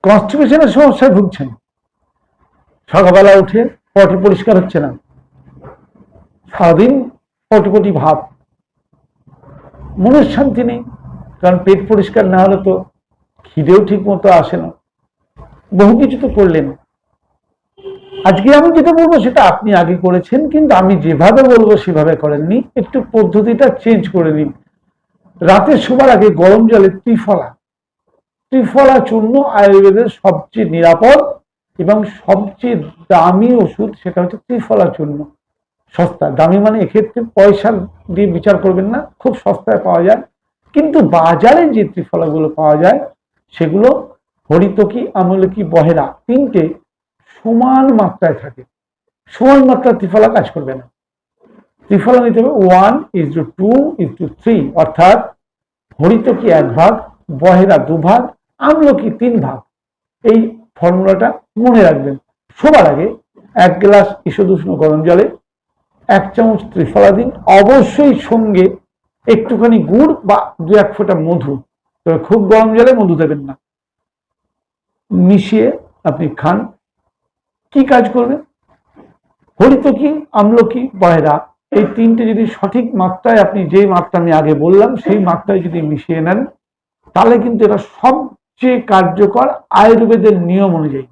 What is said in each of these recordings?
কনস্টিপেশনের সমস্যায় ভুগছেন, সকালবেলা উঠে পটি পরিষ্কার হচ্ছে না, সারাদিন পটি ভাব, মনের শান্তি নেই, কারণ পেট পরিষ্কার না হলে তো খিদেও ঠিক মতো আসে না, বহু কিছু তো করলেন। আজকে আমি যেটা বলবো সেটা আপনি আগে করেছেন, কিন্তু আমি যেভাবে বলবো সেভাবে করেননি, একটু পদ্ধতিটা চেঞ্জ করে নিন। রাতে শোবার আগে গরম জলে ত্রিফলা চূর্ণ আয়ুর্বেদের সবচেয়ে নিরাপদ এবং সবচেয়ে দামি ওষুধ, সেটা হচ্ছে ত্রিফলা চূর্ণ। সস্তা, দামি মানে এক্ষেত্রে পয়সা দিয়ে বিচার করবেন না, খুব সস্তায় পাওয়া যায়। কিন্তু বাজারে যে ত্রিফলাগুলো পাওয়া যায় সেগুলো হরিতকি, আমলকি, বহেরা তিনটে সমান মাত্রায় থাকে। সমান মাত্রায় ত্রিফলা কাজ করবে না। ত্রিফলা নিতে হবে 1:2:3, অর্থাৎ হরিতকি 1 ভাগ, বহেরা 2 ভাগ, আমলকি 3 ভাগ। এই ফর্মুলাটা মনে রাখবেন। শোবার আগে 1 গ্লাস ঈষদুষ্ণ গরম জলে 1 চামচ ত্রিফলা দিন, অবশ্যই সঙ্গে একটুখানি গুড় বা 2-1 ফোঁটা মধু, তবে খুব গরম জলে মধু দেবেন না, মিশিয়ে আপনি খান। কি কাজ করবে? হরিতকি, আমলকি, বহেরা এই তিনটে যদি সঠিক মাত্রায়, আপনি যে মাত্রা আমি আগে বললাম সেই মাত্রায় যদি মিশিয়ে নেন, তাহলে কিন্তু এটা সবচেয়ে কার্যকর আয়ুর্বেদের নিয়ম অনুযায়ী।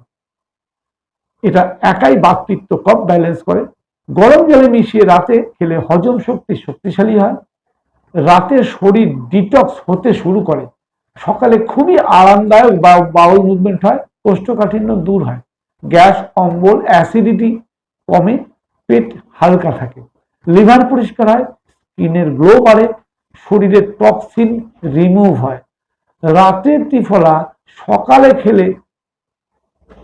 এটা একাই বাত পিত্ত কফ ব্যালেন্স করে। গরম জলে মিশিয়ে রাতে খেলে হজম শক্তি শক্তিশালী হয়, রাতে শরীর ডিটক্স হতে শুরু করে, সকালে খুবই আরামদায়ক বাউল মুভমেন্ট হয়, কোষ্ঠকাঠিন্য দূর হয়, গ্যাস, অম্বল, অ্যাসিডিটি কমে, পেট হালকা থাকে, লিভার পরিষ্কার হয়, স্কিনের গ্লো বাড়ে, শরীরের টক্সিন রিমুভ হয়। রাতের ত্রিফলা সকালে খেলে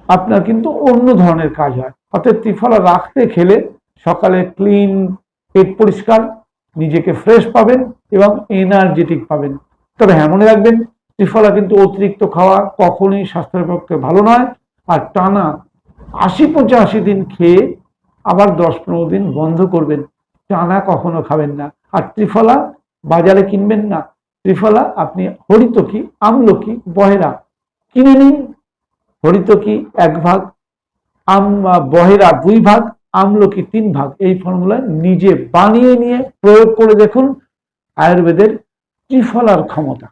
আপনার কিন্তু অন্য ধরনের কাজ হয়। অর্থাৎ ত্রিফলা রাখতে খেলে সকালে ক্লিন, পেট পরিষ্কার, নিজেকে ফ্রেশ পাবেন এবং এনার্জেটিক পাবেন। তবে হ্যাঁ, মনে রাখবেন, ত্রিফলা কিন্তু অতিরিক্ত খাওয়া কখনোই স্বাস্থ্যের পক্ষে ভালো নয়। আর টানা 80-85 দিন খেয়ে আবার 10-15 দিন বন্ধ করবেন, টানা কখনো খাবেন না। আর ত্রিফলা বাজারে কিনবেন না, ত্রিফলা আপনি হরিতকি, আমলকি, বহেরা কিনে নিন। হরিতকি 1 ভাগ, বহেরা 2 ভাগ, আমলকি 3 ভাগ। এই ফর্মুলায় নিজে বানিয়ে নিয়ে প্রয়োগ করে দেখুন আয়ুর্বেদের ত্রিফলার ক্ষমতা।